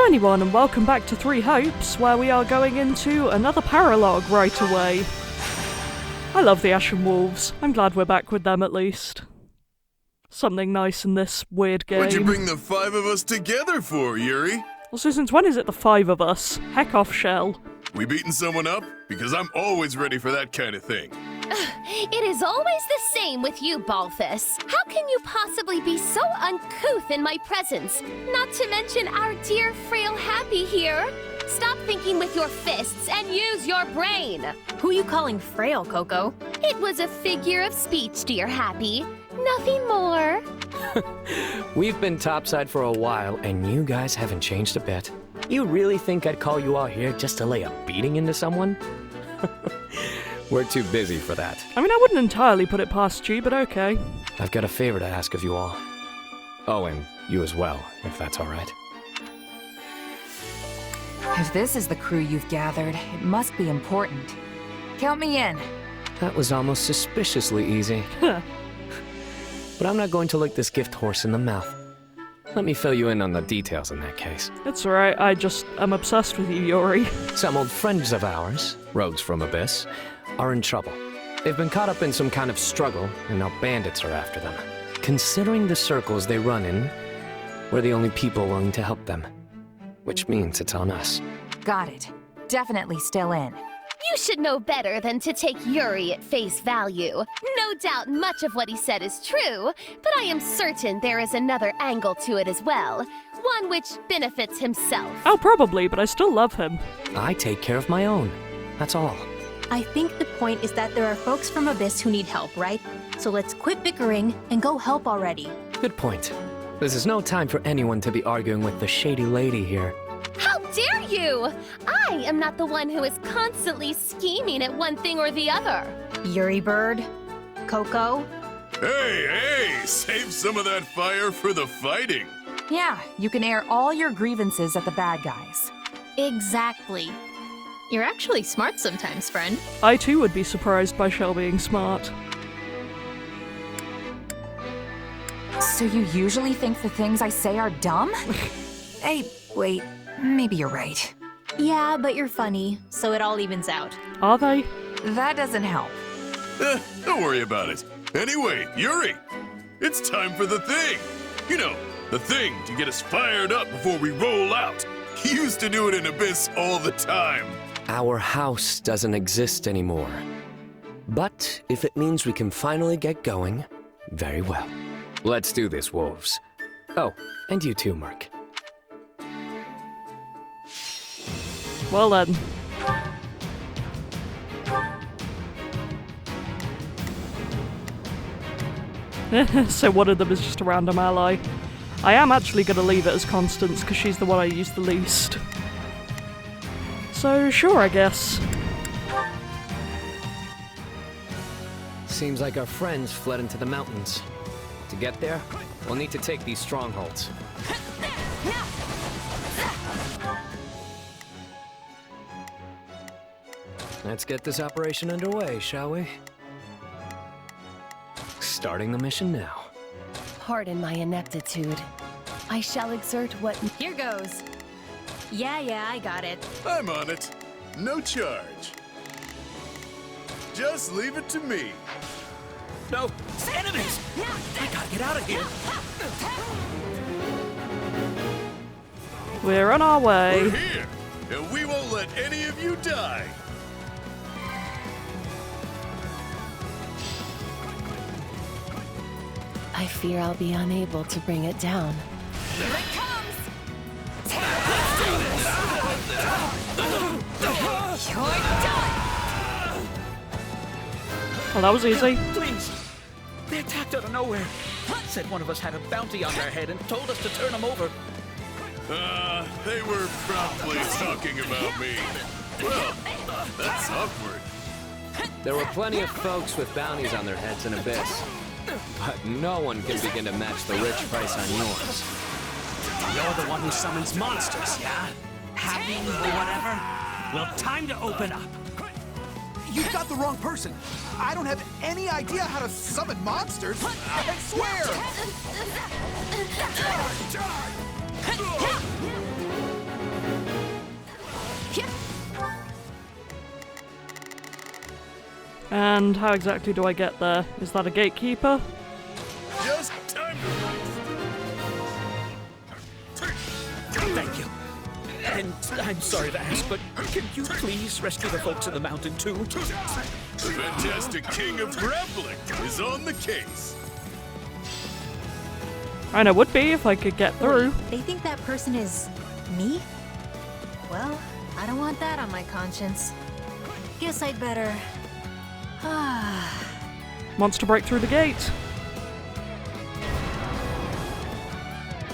Hello anyone and welcome back to Three Hopes, where we are going into another paralogue right away. I love the Ashen Wolves. I'm glad we're back with them at least. Something nice in this weird game. What'd you bring the five of us together for, Yuri? Well, so since when is it the five of us? Heck off, Shell. We beating someone up? Because I'm always ready for that kind of thing. It is always the same with you, Balthus. How can you possibly be so uncouth in my presence? Not to mention our dear frail Happy here. Stop thinking with your fists and use your brain. Who you calling frail, Coco? It was a figure of speech, dear Happy. Nothing more. We've been topside for a while, and you guys haven't changed a bit. You really think I'd call you all here just to lay a beating into someone? We're too busy for that. I mean, I wouldn't entirely put it past you, but okay. I've got a favor to ask of you all. Oh, and you as well, if that's all right. If this is the crew you've gathered, it must be important. Count me in. That was almost suspiciously easy. But I'm not going to look this gift horse in the mouth. Let me fill you in on the details in that case. It's alright, I'm obsessed with you, Yuri. Some old friends of ours, rogues from Abyss, are in trouble. They've been caught up in some kind of struggle, and now bandits are after them. Considering the circles they run in, we're the only people willing to help them. Which means it's on us. Got it. Definitely still in. You should know better than to take Yuri at face value. No doubt much of what he said is true, but I am certain there is another angle to it as well. One which benefits himself. Oh, probably, but I still love him. I take care of my own. That's all. I think the point is that there are folks from Abyss who need help, right? So let's quit bickering and go help already. Good point. This is no time for anyone to be arguing with the shady lady here. How dare you! I am not the one who is constantly scheming at one thing or the other. Yuri Bird? Coco? Hey, save some of that fire for the fighting. Yeah, you can air all your grievances at the bad guys. Exactly. You're actually smart sometimes, friend. I too would be surprised by Shell being smart. So you usually think the things I say are dumb? Hey, wait, maybe you're right. Yeah, but you're funny, so it all evens out. Are they? That doesn't help. Don't worry about it. Anyway, Yuri, it's time for the thing. You know, the thing to get us fired up before we roll out. He used to do it in Abyss all the time. Our house doesn't exist anymore. But if it means we can finally get going, very well. Let's do this, wolves. Oh, and you too, Mark. Well then. So one of them is just a random ally. I am actually going to leave it as Constance because she's the one I use the least. So sure, I guess. Seems like our friends fled into the mountains. To get there, we'll need to take these strongholds. Let's get this operation underway, shall we? Starting the mission now. Pardon my ineptitude. I shall exert what... Here goes. Yeah, I got it. I'm on it. No charge. Just leave it to me. No, it's enemies! I gotta get out of here. We're on our way. We're here, and we won't let any of you die. I fear I'll be unable to bring it down. Here it comes! You're done! Well, that was easy. Please! They attacked out of nowhere. Said one of us had a bounty on their head and told us to turn them over. They were probably talking about me. Well, that's awkward. There were plenty of folks with bounties on their heads in Abyss. But no one can begin to match the rich price on yours. You're the one who summons monsters, yeah? Happy or whatever? Well, time to open up. You've got the wrong person. I don't have any idea how to summon monsters. I swear! And how exactly do I get there? Is that a gatekeeper? Just time to... Thank you. And I'm sorry to ask, but can you please rescue the folks in the mountain too? The fantastic king of grappling is on the case. And I would be if I could get through. They think that person is me? Well, I don't want that on my conscience. Guess I'd better... Wants to break through the gate.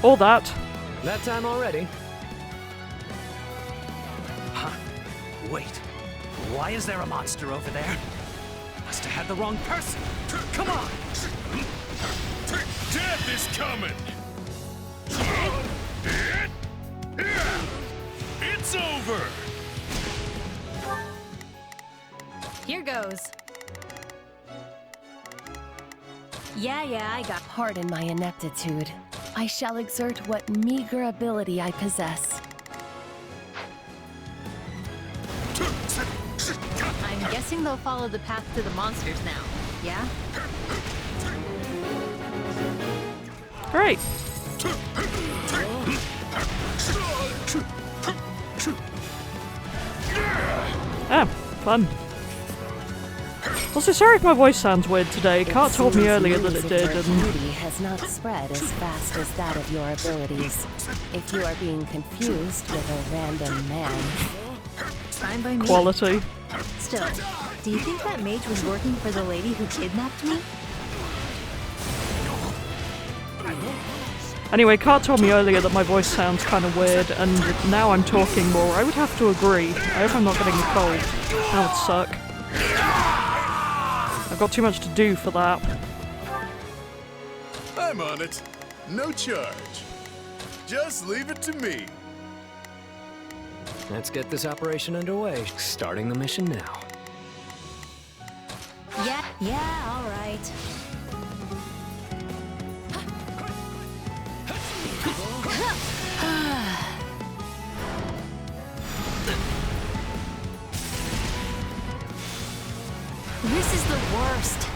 Or that. That time already. Huh? Wait. Why is there a monster over there? Must have had the wrong person. Come on! Death is coming! It's over! Here goes. Yeah, I got... Pardon my ineptitude. I shall exert what meager ability I possess. I'm guessing they'll follow the path to the monsters now. Yeah? Great. Ah, fun. Also, sorry if my voice sounds weird today. Cart told me earlier that it did, Your and... beauty has not spread as fast as that of your abilities. If you are being confused with a random man, Fine by me. Quality. Still, do you think that mage was working for the lady who kidnapped me? Anyway, Cart told me earlier that my voice sounds kind of weird, and now I'm talking more. I would have to agree. I hope I'm not getting a cold. That would suck. I've got too much to do for that. I'm on it. No charge. Just leave it to me. Let's get this operation underway. Starting the mission now. Yeah, all right. This is the worst.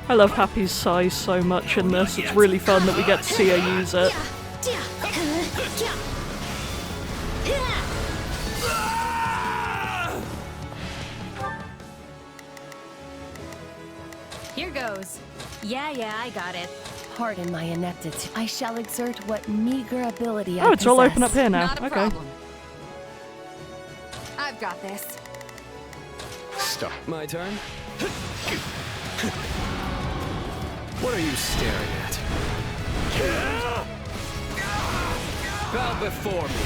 I love Happy's size so much in this. It's really fun that we get to see her use it. Here goes. Yeah, I got it. pardon my ineptitude. I shall exert what meager ability I Oh, it's all open up possess. here now. Not a Okay. problem. I've got this. Stop. My turn. What are you staring at? Bow before me.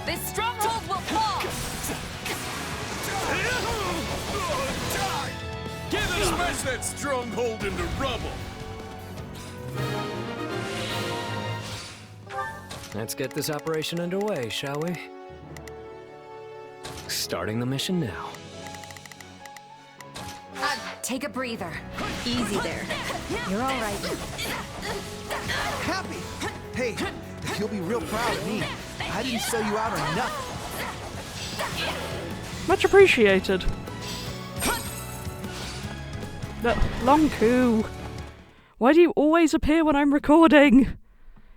This stronghold will fall! Smash that stronghold into rubble! Let's get this operation underway, shall we? Starting the mission now. Take a breather. Easy there. You're all right. Happy! Hey, you'll be real proud of me. I didn't sell you out or nothing. Much appreciated. Long Coo. Why do you always appear when I'm recording?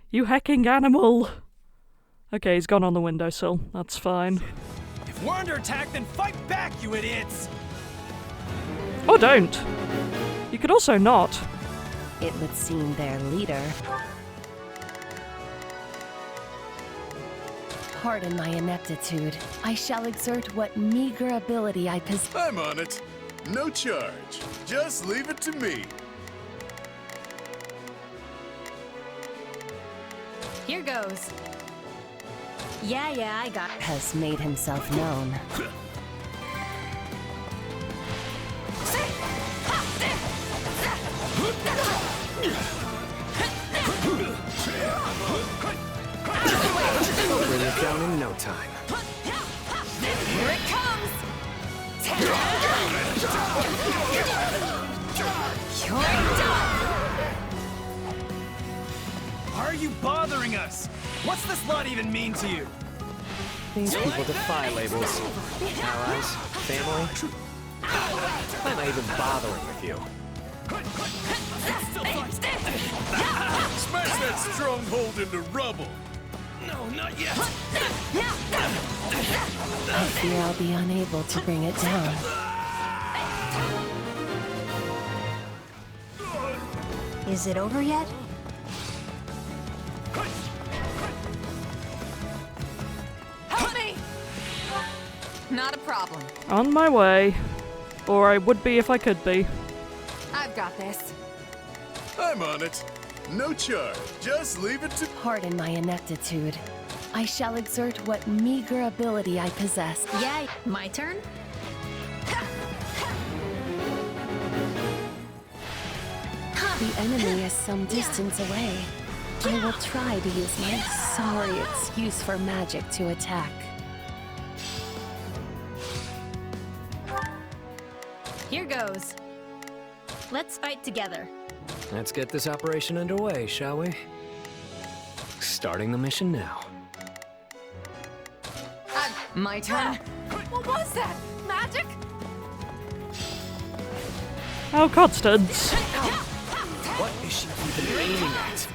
You hecking animal. Okay, he's gone on the windowsill. That's fine. If we're under attack, then fight back, you idiots! Or don't. You could also not. It would seem their leader. Pardon my ineptitude. I shall exert what meager ability I possess. I'm on it. No charge. Just leave it to me. Here goes. Yeah, I got it. Has made himself known. We'll bring it down in no time. Here it comes! You're done! Why are you bothering us? What's this lot even mean to you? These people defy labels. Allies, family, Why am I even bothering with you? Smash that stronghold into rubble! No, not yet. I fear I'll be unable to bring it down. Is it over yet? Help me! Not a problem. On my way. Or I would be if I could be. I've got this. I'm on it. No charge. Just leave it to... Pardon my ineptitude. I shall exert what meager ability I possess. Yeah, my turn? The enemy is some distance away. I will try to use my sorry excuse for magic to attack. Here goes. Let's fight together. Let's get this operation underway, shall we? Starting the mission now. My turn. What was that? Magic? Oh, Constance. What is she even aiming at?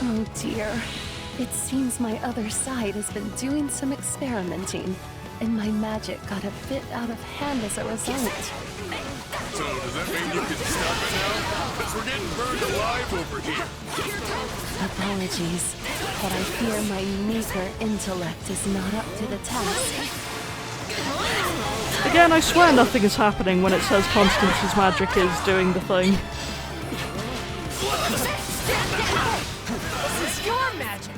Oh dear. It seems my other side has been doing some experimenting, and my magic got a bit out of hand as a result. So, does that mean you can stop it now? Because we're getting burned alive over here. Apologies, but I fear my meager intellect is not up to the task. Again, I swear nothing is happening when it says Constance's magic is doing the thing. This is your magic.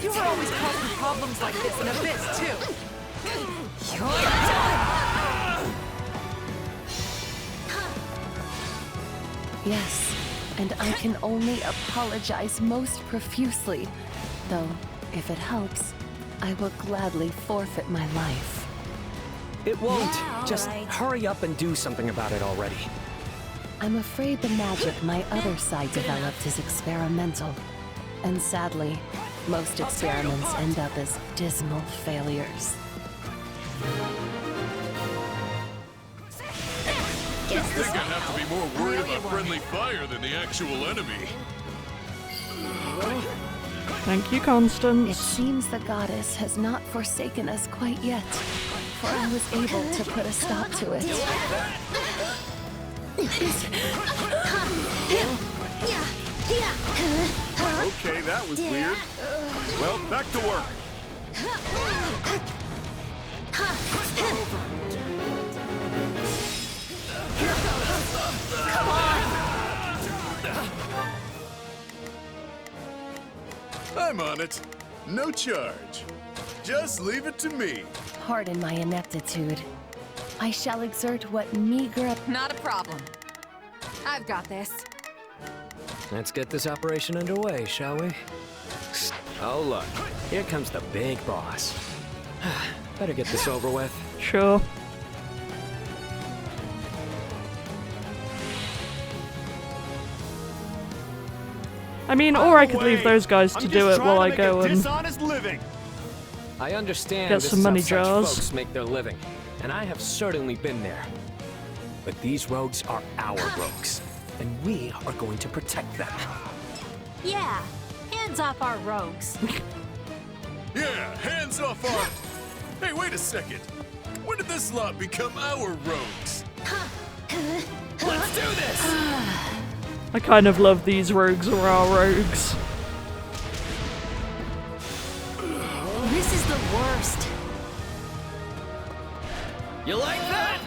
You were always causing problems like this in Abyss, too. Yes, and I can only apologize most profusely. Though, if it helps, I will gladly forfeit my life. It won't. Yeah, Just alright. hurry up and do something about it already. I'm afraid the magic my other side developed is experimental. And sadly, most experiments end up as dismal failures. I think I'd have to be more worried about friendly fire than the actual enemy. Thank you, It Constance. seems the goddess has not forsaken us quite yet, for I was able to put a stop to it. Okay, that was weird. Well, back to work. I'm on it. No charge. Just leave it to me. Pardon my ineptitude. I shall exert what meager... Not a problem. I've got this. Let's get this operation underway, shall we? Oh, look. Here comes the big boss. Better get this over with. Sure. I mean, or I could leave those guys to do it while I go and... dishonest living. I understand Get this some is money how such jars. folks make their living, and I have certainly been there. But these rogues are our rogues, and we are going to protect them. Yeah, hands off our rogues. Yeah, hands off our... Hey, wait a second. When did this lot become our rogues? Let's do this! I kind of love these rogues or our rogues. This is the worst. You like that?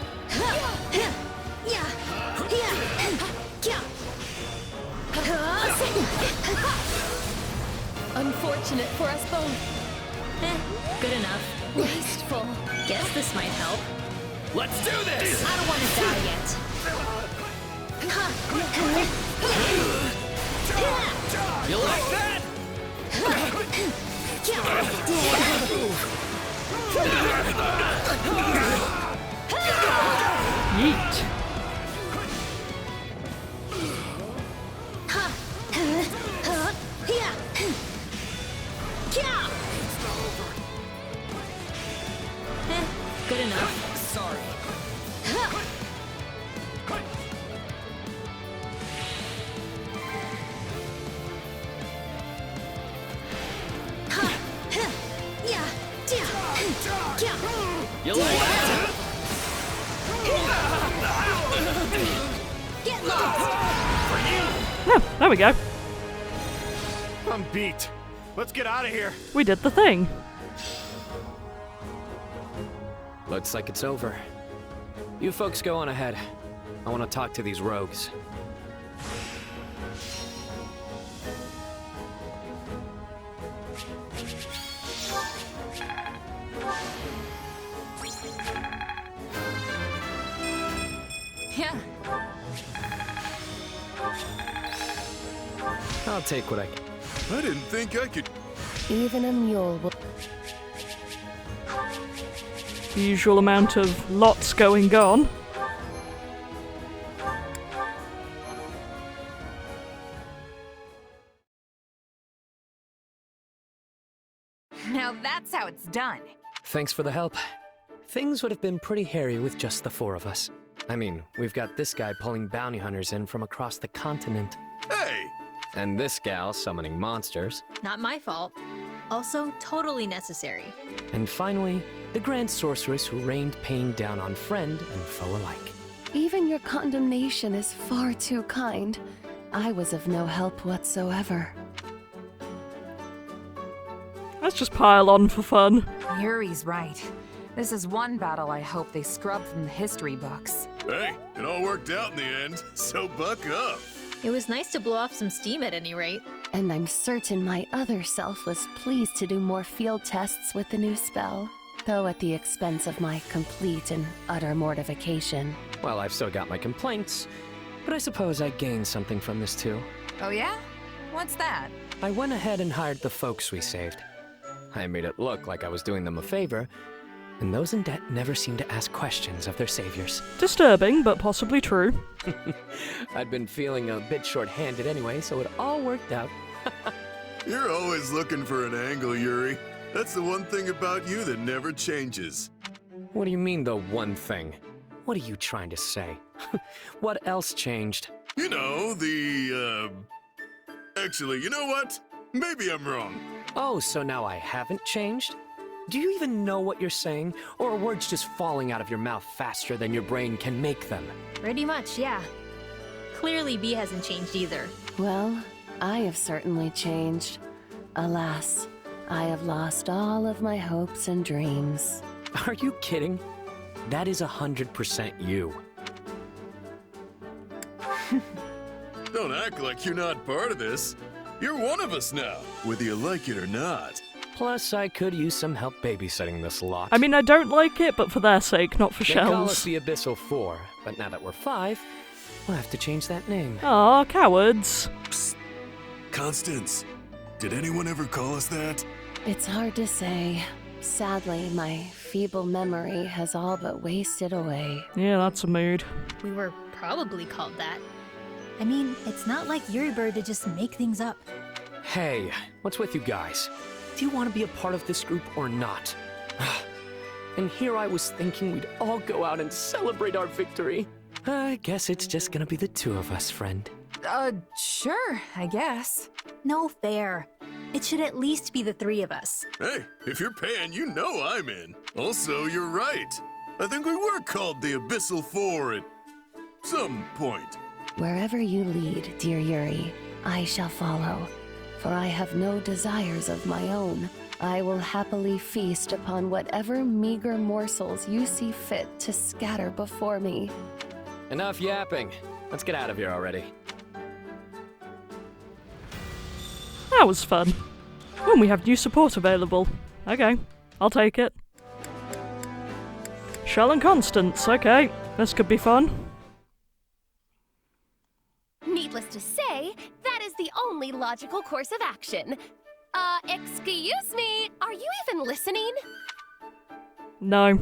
Unfortunate for us both. Good enough. Wasteful. Guess this might help. Let's do this! I don't want to die yet. You like that? Yeet. Oh, there we go. I'm beat. Let's get out of here. We did the thing. Looks like it's over. You folks go on ahead. I want to talk to these rogues. Yeah. I'll take what I can. I didn't think I could. Even a mule will. The usual amount of lots going on. Now that's how it's done. Thanks for the help. Things would have been pretty hairy with just the 4 of us. I mean, we've got this guy pulling bounty hunters in from across the continent. Hey! And this gal summoning monsters. Not my fault. Also, totally necessary. And finally, the Grand Sorceress who rained pain down on friend and foe alike. Even your condemnation is far too kind. I was of no help whatsoever. Let's just pile on for fun. Yuri's right. This is one battle I hope they scrubbed from the history books. Hey, it all worked out in the end, so buck up. It was nice to blow off some steam at any rate. And I'm certain my other self was pleased to do more field tests with the new spell, though at the expense of my complete and utter mortification. Well, I've still got my complaints, but I suppose I gained something from this too. Oh yeah? What's that? I went ahead and hired the folks we saved. I made it look like I was doing them a favor, and those in debt never seem to ask questions of their saviors. Disturbing, but possibly true. I'd been feeling a bit short-handed anyway, so it all worked out. You're always looking for an angle, Yuri. That's the one thing about you that never changes. What do you mean, the one thing? What are you trying to say? What else changed? You know, Actually, you know what? Maybe I'm wrong. Oh, so now I haven't changed? Do you even know what you're saying? Or are words just falling out of your mouth faster than your brain can make them? Pretty much, yeah. Clearly, B hasn't changed either. Well, I have certainly changed. Alas, I have lost all of my hopes and dreams. Are you kidding? That is 100% you. Don't act like you're not part of this. You're one of us now, whether you like it or not. Plus, I could use some help babysitting this lot. I mean, I don't like it, but for their sake, not for They call us Shell's. the Abyssal 4, but now that we're 5, we'll have to change that name. Aw, cowards. Psst. Constance, did anyone ever call us that? It's hard to say. Sadly, my feeble memory has all but wasted away. Yeah, that's a mood. We were probably called that. I mean, it's not like Yuri Bird to just make things up. Hey, what's with you guys? Do you want to be a part of this group or not? And here I was thinking we'd all go out and celebrate our victory. I guess it's just gonna be the 2 of us, friend. Sure, I guess. No fair. It should at least be the 3 of us. Hey, if you're paying, you know I'm in. Also, you're right. I think we were called the Abyssal 4 at some point. Wherever you lead, dear Yuri, I shall follow, for I have no desires of my own. I will happily feast upon whatever meager morsels you see fit to scatter before me. Enough yapping. Let's get out of here already. That was fun. Oh, and we have new support available. Okay, I'll take it. Shell and Constance, okay. This could be fun. Needless to say, that is the only logical course of action. Excuse me, are you even listening? No.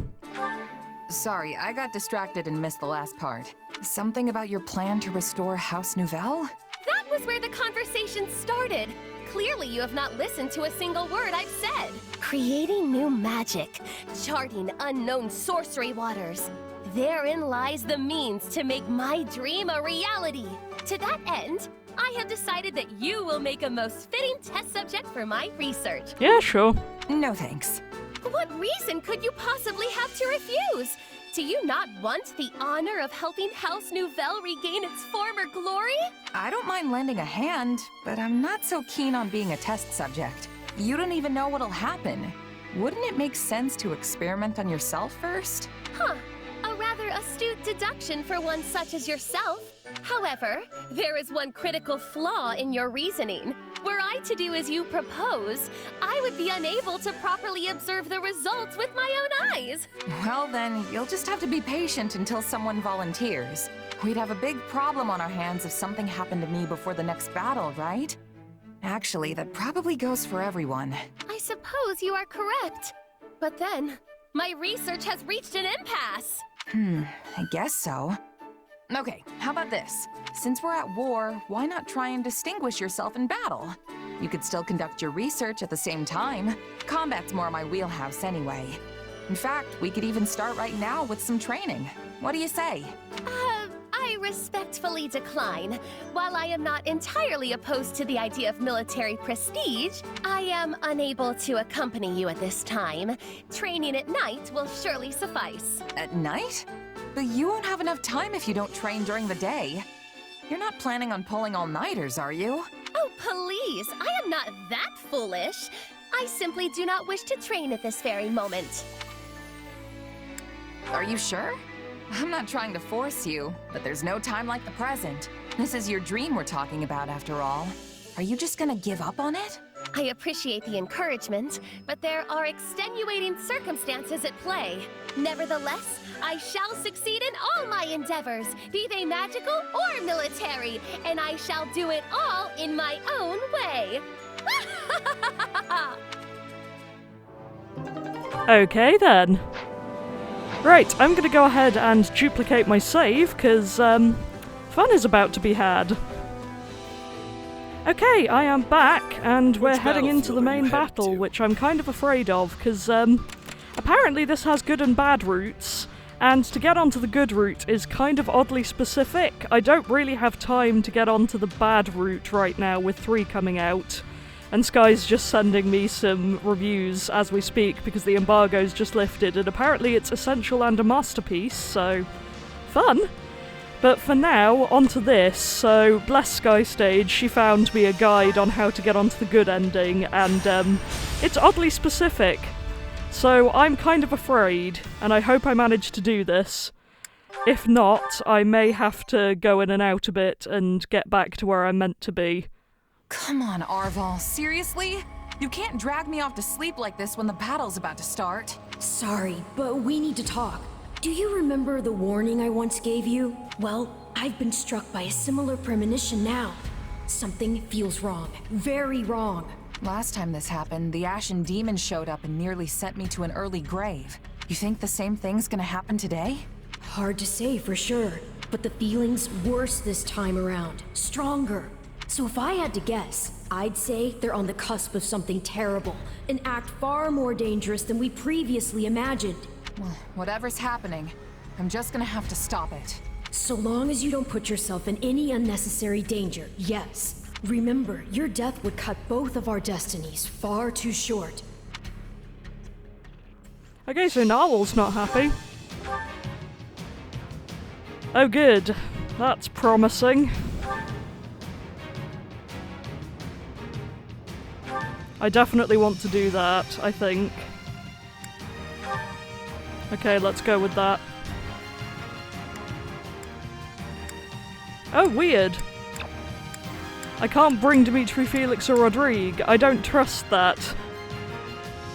Sorry, I got distracted and missed the last part. Something about your plan to restore House Nouvelle? That was where the conversation started. Clearly you have not listened to a single word I've said. Creating new magic, charting unknown sorcery waters. Therein lies the means to make my dream a reality. To that end, I have decided that you will make a most fitting test subject for my research. Yeah, sure. No thanks. What reason could you possibly have to refuse? Do you not want the honor of helping House Nouvelle regain its former glory? I don't mind lending a hand, but I'm not so keen on being a test subject. You don't even know what'll happen. Wouldn't it make sense to experiment on yourself first? Huh. A rather astute deduction for one such as yourself. However, there is one critical flaw in your reasoning. Were I to do as you propose, I would be unable to properly observe the results with my own eyes. Well then, you'll just have to be patient until someone volunteers. We'd have a big problem on our hands if something happened to me before the next battle, right? Actually, that probably goes for everyone. I suppose you are correct. But then, my research has reached an impasse. I guess so. Okay, how about this? Since we're at war, why not try and distinguish yourself in battle? You could still conduct your research at the same time. Combat's more my wheelhouse anyway. In fact, we could even start right now with some training. What do you say? I respectfully decline. While I am not entirely opposed to the idea of military prestige, I am unable to accompany you at this time. Training at night will surely suffice. At night? But you won't have enough time if you don't train during the day. You're not planning on pulling all-nighters, are you? Oh, please! I am not that foolish. I simply do not wish to train at this very moment. Are you sure? I'm not trying to force you, but there's no time like the present. This is your dream we're talking about, after all. Are you just gonna give up on it? I appreciate the encouragement, but there are extenuating circumstances at play. Nevertheless, I shall succeed in all my endeavors, be they magical or military, and I shall do it all in my own way. Okay then. Right, I'm gonna go ahead and duplicate my save, because fun is about to be had. Okay, I am back, and we're heading into the main battle, which I'm kind of afraid of, because apparently this has good and bad routes, and to get onto the good route is kind of oddly specific. I don't really have time to get onto the bad route right now with 3 coming out, and Sky's just sending me some reviews as we speak because the embargo's just lifted, and apparently it's essential and a masterpiece, so fun. But for now, onto this. So, bless Sky Stage, she found me a guide on how to get onto the good ending, and it's oddly specific. So I'm kind of afraid, and I hope I manage to do this. If not, I may have to go in and out a bit and get back to where I'm meant to be. Come on, Arval, seriously? You can't drag me off to sleep like this when the battle's about to start. Sorry, but we need to talk. Do you remember the warning I once gave you? Well, I've been struck by a similar premonition now. Something feels wrong. Very wrong. Last time this happened, the Ashen Demon showed up and nearly sent me to an early grave. You think the same thing's gonna happen today? Hard to say for sure, but the feeling's worse this time around. Stronger. So if I had to guess, I'd say they're on the cusp of something terrible. An act far more dangerous than we previously imagined. Well, whatever's happening, I'm just gonna have to stop it. So long as you don't put yourself in any unnecessary danger, yes. Remember, your death would cut both of our destinies far too short. Okay, so Narwhal's not happy. Oh good, that's promising. I definitely want to do that, I think. Okay, let's go with that. Oh, weird. I can't bring Dimitri, Felix, or Rodrigue. I don't trust that.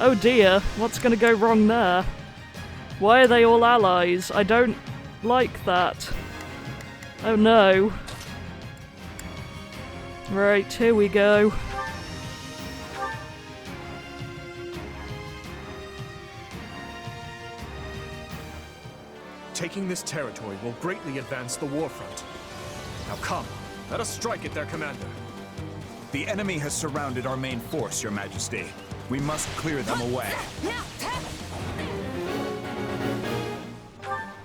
Oh dear, what's gonna go wrong there? Why are they all allies? I don't like that. Oh no. Right, here we go. Taking this territory will greatly advance the war front. Now come, let us strike at their commander. The enemy has surrounded our main force, Your Majesty. We must clear them away.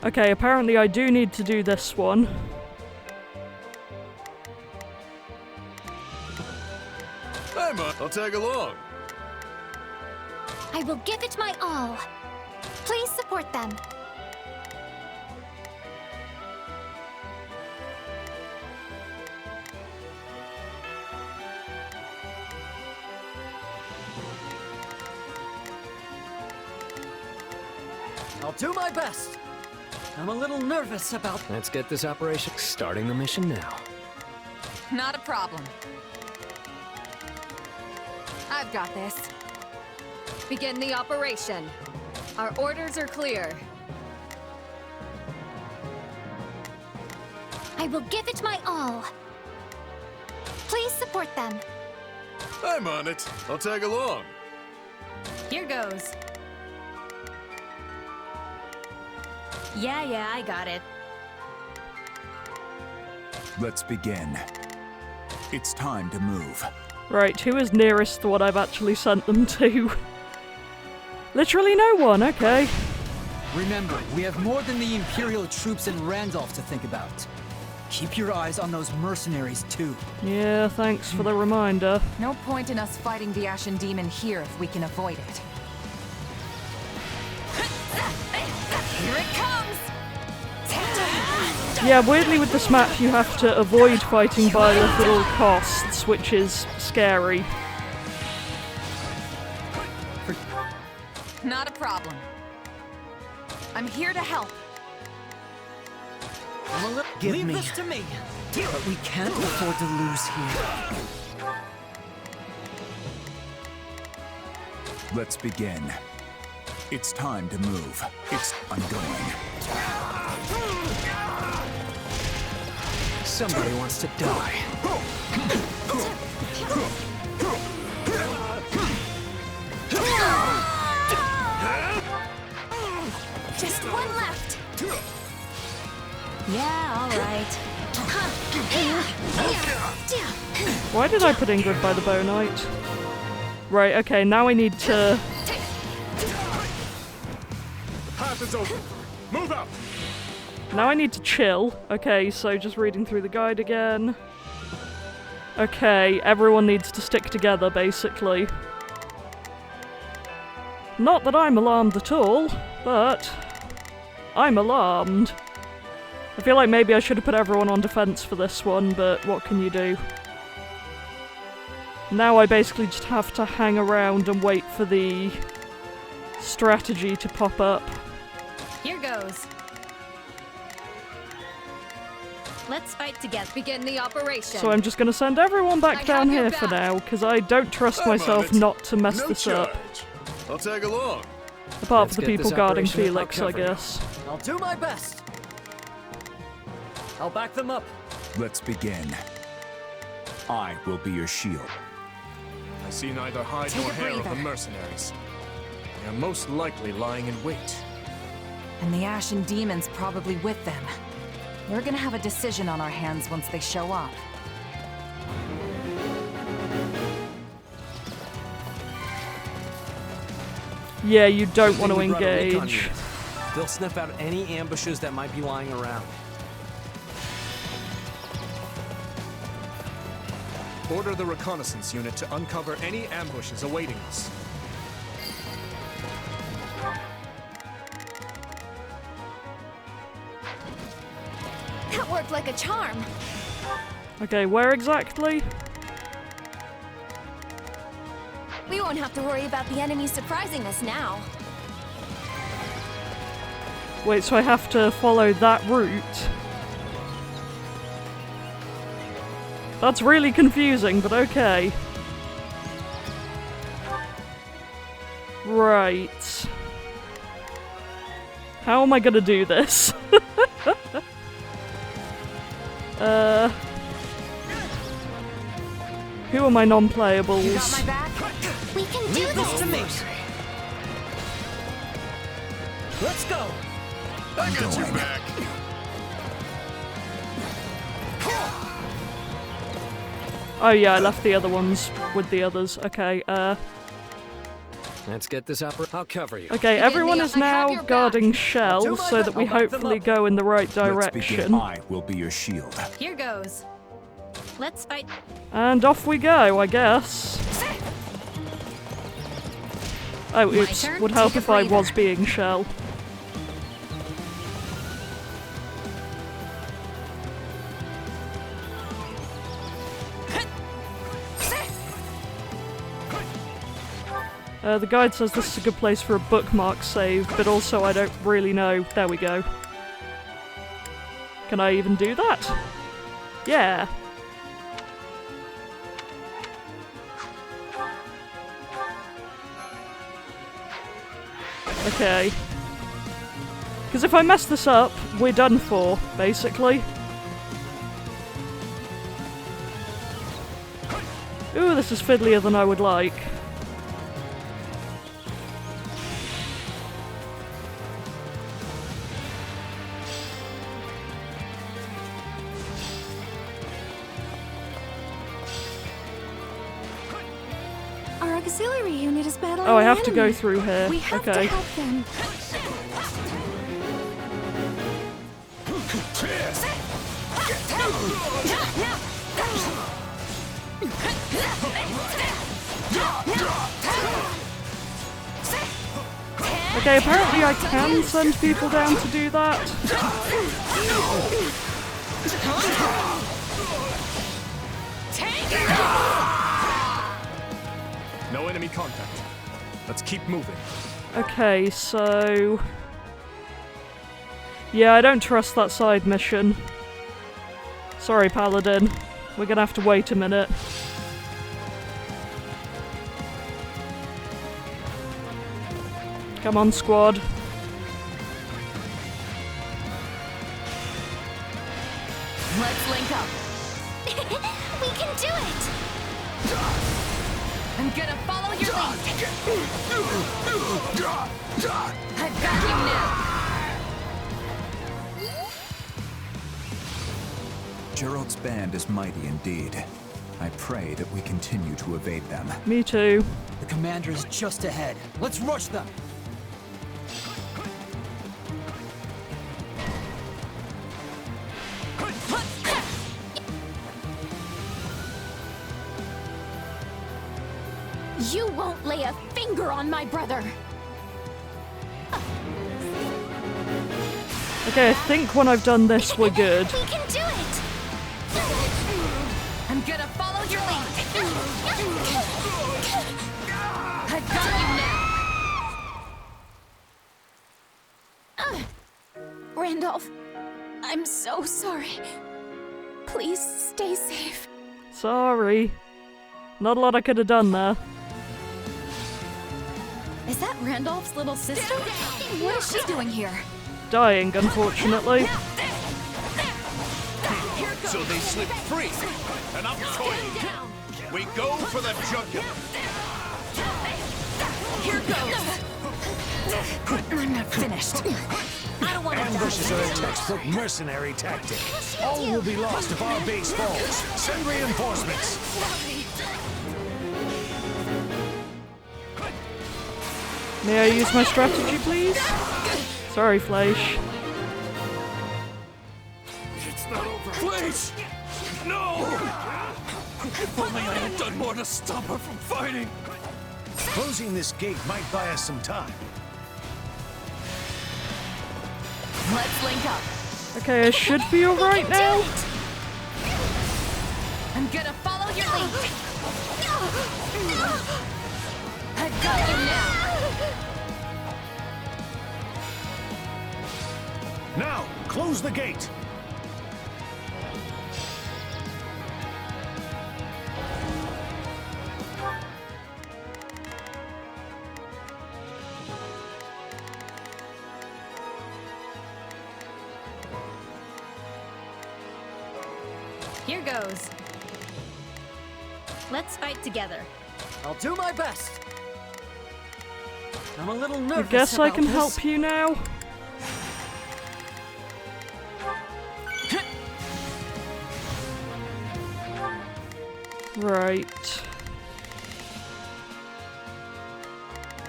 Okay, apparently I do need to do this one. Hi, Ma. I'll tag along. I will give it my all. Please support them. I'll do my best. I'm a little nervous about... Let's get this operation starting the mission now. Not a problem. I've got this. Begin the operation. Our orders are clear. I will give it my all. Please support them. I'm on it. I'll tag along. Here goes. Yeah, I got it. Let's begin. It's time to move. Right, who is nearest to what I've actually sent them to? Literally no one, okay. Remember, we have more than the Imperial troops in Randolph to think about. Keep your eyes on those mercenaries, too. Yeah, thanks for the reminder. No point in us fighting the Ashen Demon here if we can avoid it. Here it comes! Yeah, weirdly with this map you have to avoid fighting Byleth at all costs, which is scary. Not a problem. I'm here to help. Leave this to me. But we can't afford to lose here. Let's begin. It's time to move. I'm going. Somebody wants to die. Just one left. Yeah, all right. Why did I put Ingrid by the Bow Knight? Right, okay, now I need to... The path is open. Move out! Now I need to chill. Okay, so just reading through the guide again. Okay, everyone needs to stick together, basically. Not that I'm alarmed at all, but I'm alarmed. I feel like maybe I should have put everyone on defense for this one, but what can you do? Now I basically just have to hang around and wait for the strategy to pop up. Here goes. Let's fight together. Begin the operation. So I'm just gonna send everyone back down here for now, because I don't trust myself not to mess this up. I'll tag along. Apart from the people guarding Felix, I guess. I'll do my best. I'll back them up. Let's begin. I will be your shield. I see neither hide nor hair of the mercenaries. They are most likely lying in wait. And the Ashen Demon's probably with them. We're gonna have a decision on our hands once they show up. Yeah, you don't want to We brought a recon engage. unit. They'll sniff out any ambushes that might be lying around. Order the reconnaissance unit to uncover any ambushes awaiting us. That worked like a charm. Okay, where exactly? We won't have to worry about the enemy surprising us now. Wait, so I have to follow that route? That's really confusing, but okay. Right. How am I gonna do this? Who are my non-playables? You got my back? We can do this. To me. Let's go. I got your back. Oh yeah, I left the other ones with the others. Okay, Let's get this up. I'll cover you. okay, everyone is I have now your guarding back. Shell so that we I'll back them hopefully up. go in the right Let's begin. direction. I will be your shield. Here goes. Let's fight. And off we go, I guess. Oh, oops. turn. Would help Take a if I breather. was being Shell. The guide says this is a good place for a bookmark save, but also I don't really know. There we go. Can I even do that? Yeah. Okay. Because if I mess this up, we're done for, basically. Ooh, this is fiddlier than I would like. Our auxiliary unit is battling Oh, I the have to go enemy. through here. We have to Okay. help them. Okay, apparently I can send people down to do that. No enemy contact. Let's keep moving. Okay, so... yeah, I don't trust that side mission. Sorry, Paladin. We're gonna have to wait a minute. Come on, squad. Let's link up. We can do it! I'm gonna follow your lead. I've got you now. Gerald's band is mighty indeed. I pray that we continue to evade them. Me too. The commander is just ahead. Let's rush them! You won't lay a finger on my brother! Okay, I think when I've done this, we're good. We can do it! I'm gonna follow your lead. I've got you now. Randolph, I'm so sorry. Please stay safe. Sorry. Not a lot I could have done there. Is that Randolph's little sister? What is she doing here? Dying, unfortunately. So they slip free, and I'm toiling. We go for the jugular. Here goes. I'm not finished. I don't want to Ambushes are a textbook mercenary tactic. All will be lost if our base falls. Send reinforcements. May I use my strategy, please? Sorry, Fleisch. It's not over. Please! No! If only I had done more to stop her from fighting. Closing this gate might buy us some time. Let's link up. Okay, I should be alright now. I'm gonna follow your lead. I've got you now. Now, close the gate. Here goes. Let's fight together. I'll do my best. I'm a little I nervous. guess I about can this. help you now. Right.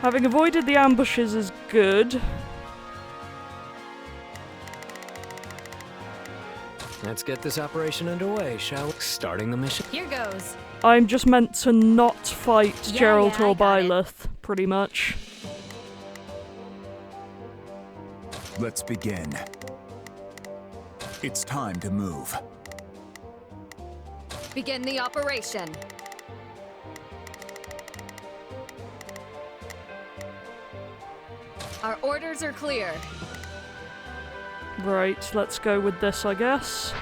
Having avoided the ambushes is good. Let's get this operation underway, shall we? Starting the mission. Here goes. I'm just meant to not fight Yeah, Geralt yeah, I or got it. Byleth, pretty much. Let's begin. It's time to move. Begin the operation. Our orders are clear. Right, let's go with this, I guess.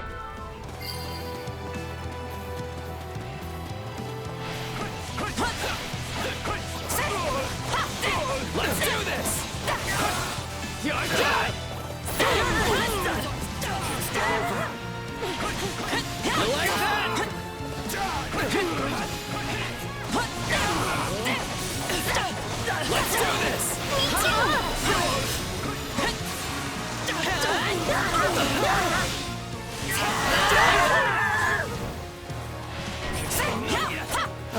Let's do this! You like that? Let's do this!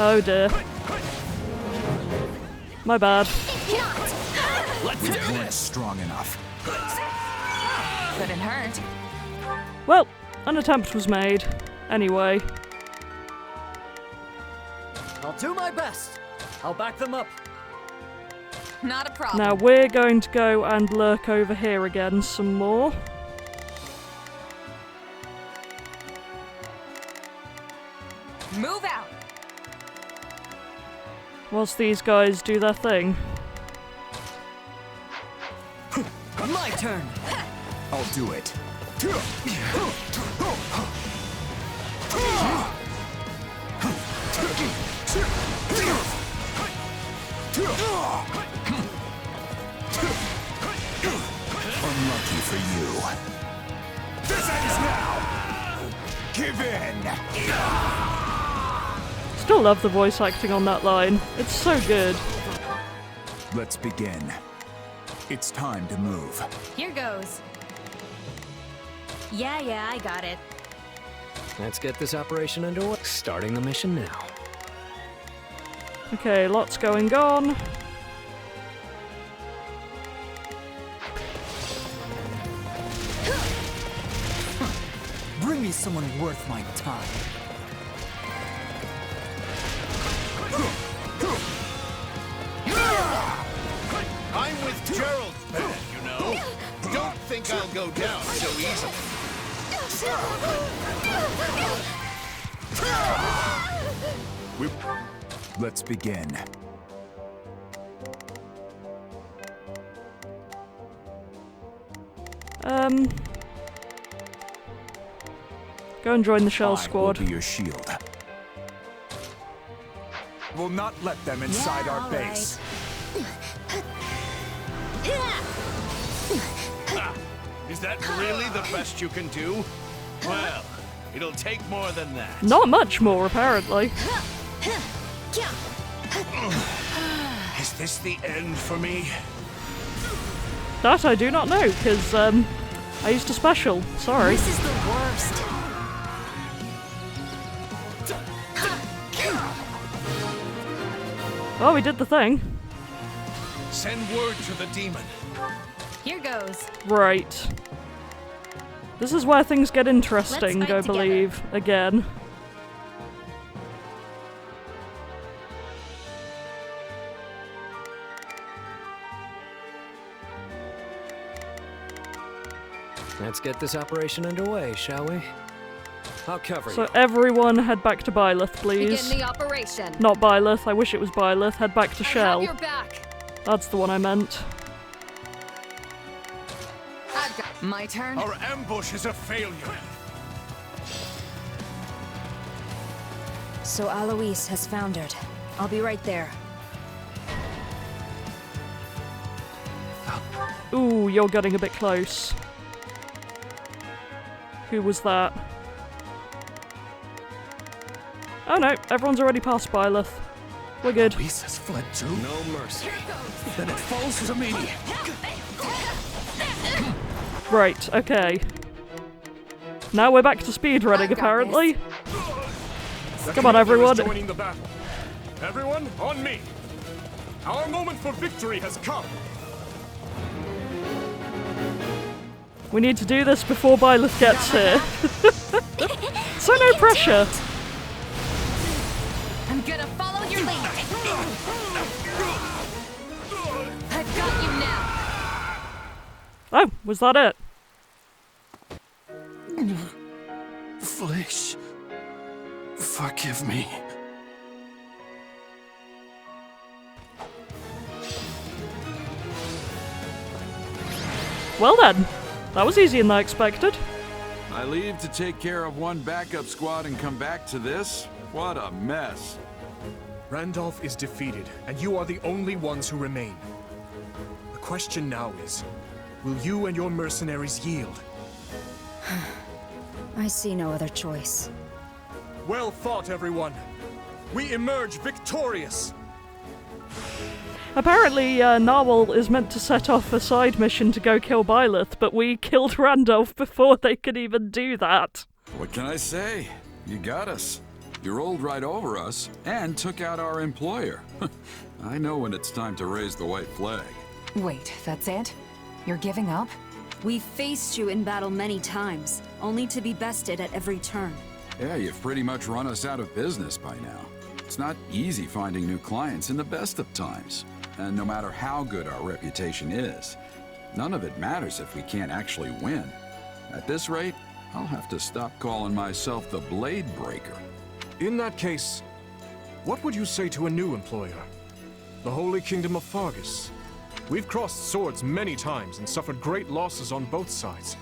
Oh dear. My bad. Let's do this! Strong enough. Couldn't hurt. Well, an attempt was made. Anyway. I'll do my best. I'll back them up. Not a problem. Now we're going to go and lurk over here again some more. Move out. Whilst these guys do their thing. My turn. I'll do it. Unlucky for you. This ends now! Give in! Still love the voice acting on that line. It's so good. Let's begin. It's time to move. Here goes. Yeah, I got it. Let's get this operation underway. Starting the mission now. Okay, lots going on. Bring me someone worth my time. I'm with Gerald's band, you know. Don't think I'll go down so easily. Let's begin. Go and join the Shell I Squad. will be your shield. We'll not let them inside Yeah, our all base. Is that really the best you can do? Well, it'll take more than that. Not much more, apparently. Is this the end for me? That I do not know, because, I used a special. Sorry. This is the worst. Oh, we did the thing. Send word to the demon. Here goes. Right. This is where things get interesting, Let's I fight together. believe. Again. Let's get this operation underway, shall we? I'll cover So you. everyone head back to Byleth, please. Begin the operation. Not Byleth, I wish it was Byleth. Head back to I have Shell. your back. That's the one I meant. I've got my turn. Our ambush is a failure. So Alois has foundered. I'll be right there. Ooh, you're getting a bit close. Who was that? Oh no, everyone's already past Byleth. We're good. Alois has fled too? No mercy. Then it falls to me. Right, okay. Now we're back to speedrunning, I've got apparently. The Come on, commander is everyone. joining the battle. Everyone, on me. Our moment for victory has come. We need to do this before Byleth gets here. So no pressure. I'm gonna follow your lead. I've got you now. Oh, was that it? Flesh, forgive me. Well then, that was easier than I expected. I leave to take care of one backup squad and come back to this? What a mess. Randolph is defeated, and you are the only ones who remain. The question now is, will you and your mercenaries yield? I see no other choice. Well fought, everyone. We emerge victorious. Apparently, Narwhal is meant to set off a side mission to go kill Byleth, but we killed Randolph before they could even do that. What can I say? You got us. You rolled right over us and took out our employer. I know when it's time to raise the white flag. Wait, that's it? You're giving up? We've faced you in battle many times, only to be bested at every turn. Yeah, you've pretty much run us out of business by now. It's not easy finding new clients in the best of times. And no matter how good our reputation is, none of it matters if we can't actually win. At this rate, I'll have to stop calling myself the Blade Breaker. In that case, what would you say to a new employer? The Holy Kingdom of Fargus. We've crossed swords many times and suffered great losses on both sides.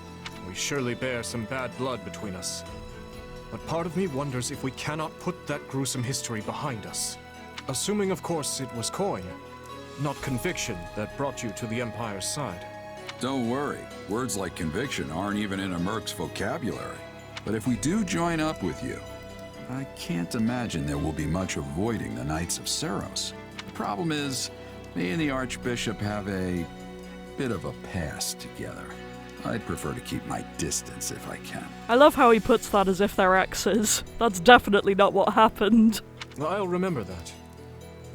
We surely bear some bad blood between us. But part of me wonders if we cannot put that gruesome history behind us. Assuming, of course, it was coin, not conviction, that brought you to the Empire's side. Don't worry, words like conviction aren't even in a merc's vocabulary. But if we do join up with you, I can't imagine there will be much avoiding the Knights of Seros. The problem is, me and the Archbishop have a bit of a past together. I'd prefer to keep my distance if I can. I love how he puts that as if they're exes. That's definitely not what happened. I'll remember that.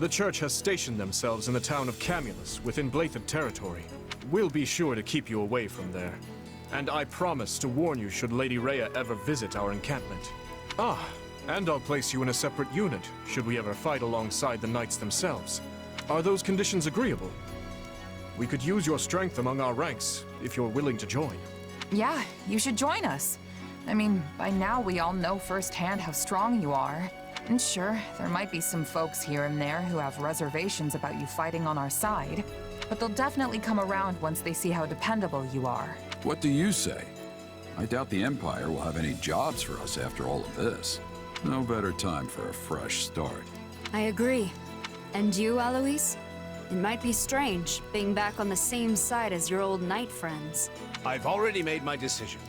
The Church has stationed themselves in the town of Camulus, within Blathed territory. We'll be sure to keep you away from there. And I promise to warn you should Lady Rhea ever visit our encampment. Ah, and I'll place you in a separate unit, should we ever fight alongside the knights themselves. Are those conditions agreeable? We could use your strength among our ranks, if you're willing to join. Yeah, you should join us. I mean, by now we all know firsthand how strong you are. And sure, there might be some folks here and there who have reservations about you fighting on our side, but they'll definitely come around once they see how dependable you are. What do you say? I doubt the Empire will have any jobs for us after all of this. No better time for a fresh start. I agree. And you, Alois? It might be strange, being back on the same side as your old knight friends. I've already made my decision.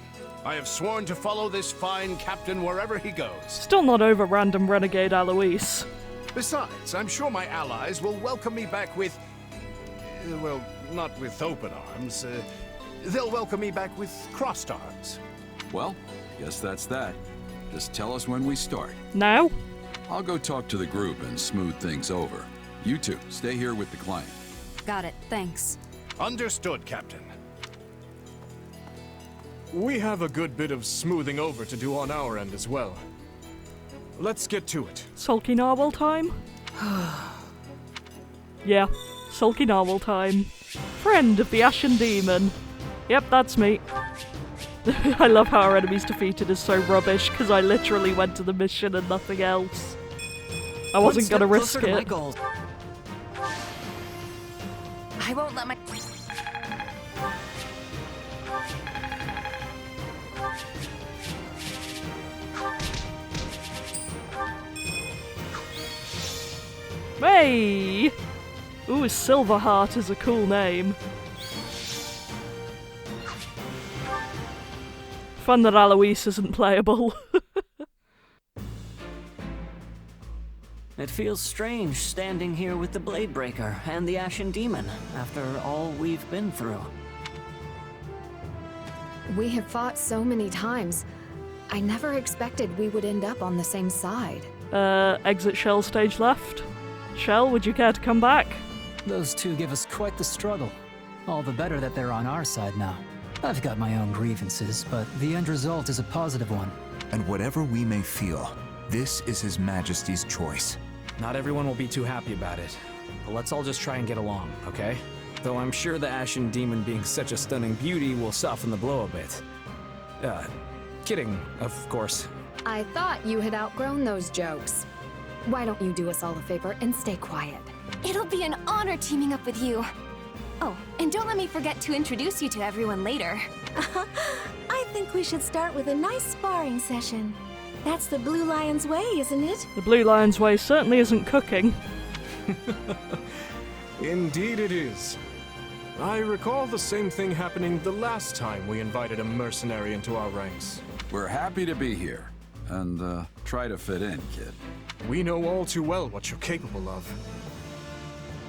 I have sworn to follow this fine captain wherever he goes. Still not over random renegade Alois. Besides, I'm sure my allies will welcome me back with... well, not with open arms. They'll welcome me back with crossed arms. Well, guess that's that. Just tell us when we start. Now? I'll go talk to the group and smooth things over. You two, stay here with the client. Got it, thanks. Understood, Captain. We have a good bit of smoothing over to do on our end as well. Let's get to it. Sulky Narwhal time? Yeah, Sulky Narwhal time. Friend of the Ashen Demon. Yep, that's me. I love how our enemies defeated is so rubbish, because I literally went to the mission and nothing else. I wasn't gonna risk it. I won't let my... Hey! Ooh, Silverheart is a cool name. Fun that Alois isn't playable. It feels strange standing here with the Blade Breaker and the Ashen Demon after all we've been through. We have fought so many times. I never expected we would end up on the same side. Exit Shell stage left. Shell, would you care to come back? Those two give us quite the struggle. All the better that they're on our side now. I've got my own grievances, but the end result is a positive one. And whatever we may feel, this is His Majesty's choice. Not everyone will be too happy about it, but let's all just try and get along, okay? Though I'm sure the Ashen Demon being such a stunning beauty will soften the blow a bit. Kidding, of course. I thought you had outgrown those jokes. Why don't you do us all a favor and stay quiet? It'll be an honor teaming up with you. Oh, and don't let me forget to introduce you to everyone later. I think we should start with a nice sparring session. That's the Blue Lion's way, isn't it? The Blue Lion's way certainly isn't cooking. Indeed it is. I recall the same thing happening the last time we invited a mercenary into our ranks. We're happy to be here. And, try to fit in, kid. We know all too well what you're capable of.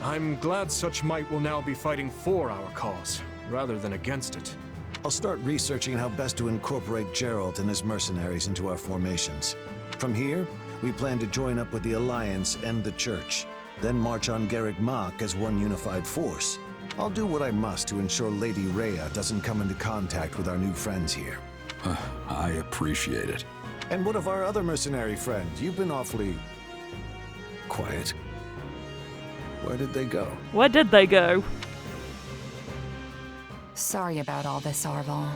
I'm glad such might will now be fighting for our cause, rather than against it. I'll start researching how best to incorporate Geralt and his mercenaries into our formations. From here, we plan to join up with the Alliance and the Church, then march on Garreg Mach as one unified force. I'll do what I must to ensure Lady Rhea doesn't come into contact with our new friends here. I appreciate it. And what of our other mercenary friends? You've been awfully... quiet. Where did they go? Where did they go? Sorry about all this, Arval.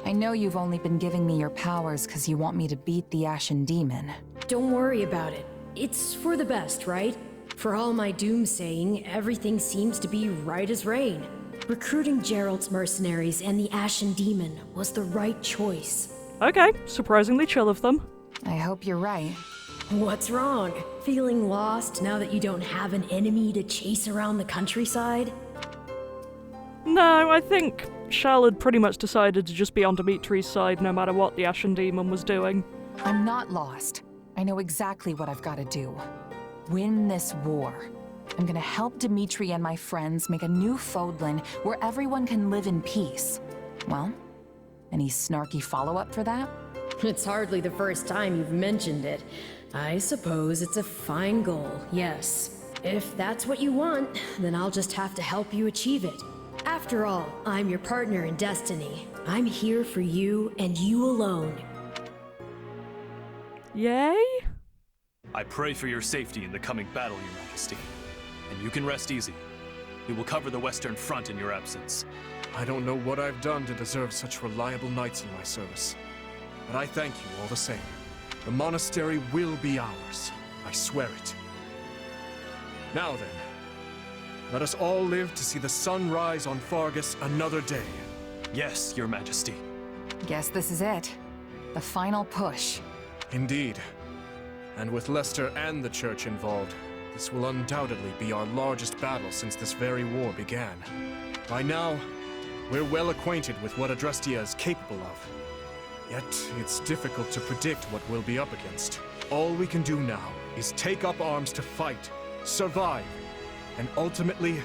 I know you've only been giving me your powers because you want me to beat the Ashen Demon. Don't worry about it. It's for the best, right? For all my doomsaying, everything seems to be right as rain. Recruiting Geralt's mercenaries and the Ashen Demon was the right choice. Okay, surprisingly chill of them. I hope you're right. What's wrong? Feeling lost now that you don't have an enemy to chase around the countryside? No, I think Shell had pretty much decided to just be on Dimitri's side no matter what the Ashen Demon was doing. I'm not lost. I know exactly what I've got to do. Win this war. I'm gonna help Dimitri and my friends make a new Fodlan where everyone can live in peace. Well, any snarky follow-up for that? It's hardly the first time you've mentioned it. I suppose it's a fine goal, yes. If that's what you want, then I'll just have to help you achieve it. After all, I'm your partner in destiny. I'm here for you and you alone. Yay? I pray for your safety in the coming battle, Your Majesty. And you can rest easy. We will cover the Western Front in your absence. I don't know what I've done to deserve such reliable knights in my service, but I thank you all the same. The monastery will be ours. I swear it. Now then, let us all live to see the sun rise on Fargus another day. Yes, Your Majesty. Guess this is it. The final push. Indeed. And with Leicester and the Church involved, this will undoubtedly be our largest battle since this very war began. By now, we're well acquainted with what Adrestia is capable of. Yet, it's difficult to predict what we'll be up against. All we can do now is take up arms to fight, survive, and ultimately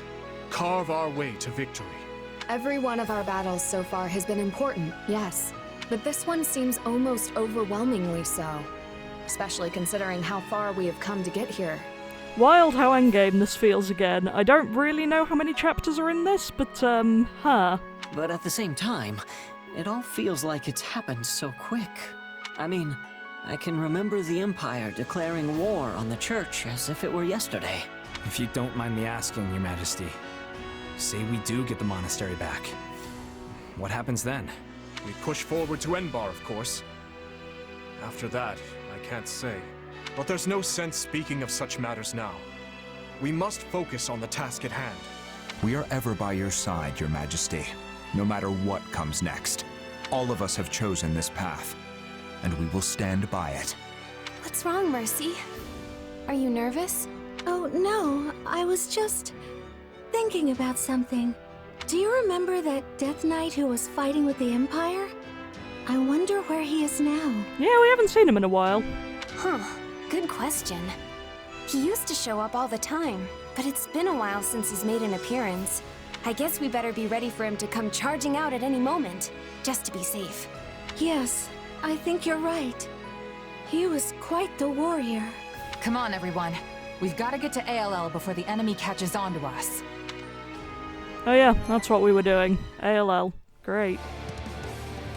carve our way to victory. Every one of our battles so far has been important, yes. But this one seems almost overwhelmingly so. Especially considering how far we have come to get here. Wild how endgame this feels again. I don't really know how many chapters are in this, but, But at the same time, it all feels like it's happened so quick. I mean, I can remember the Empire declaring war on the Church as if it were yesterday. If you don't mind me asking, Your Majesty, say we do get the monastery back. What happens then? We push forward to Enbar, of course. After that, I can't say. But there's no sense speaking of such matters now. We must focus on the task at hand. We are ever by your side, Your Majesty, no matter what comes next. All of us have chosen this path, and we will stand by it. What's wrong, Mercy? Are you nervous? Oh, no. I was just thinking about something. Do you remember that Death Knight who was fighting with the Empire? I wonder where he is now. Yeah, we haven't seen him in a while. Huh. Good question. He used to show up all the time, but it's been a while since he's made an appearance. I guess we better be ready for him to come charging out at any moment, just to be safe. Yes, I think you're right. He was quite the warrior. Come on, everyone. We've got to get to ALL before the enemy catches on to us. Oh yeah, that's what we were doing. ALL. Great.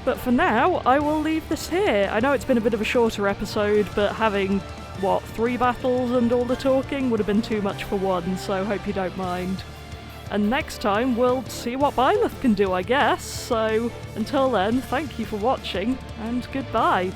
But for now, I will leave this here. I know it's been a bit of a shorter episode, but having, 3 battles and all the talking would have been too much for one, so hope you don't mind. And next time, we'll see what Byleth can do, I guess. So, until then, thank you for watching, and goodbye.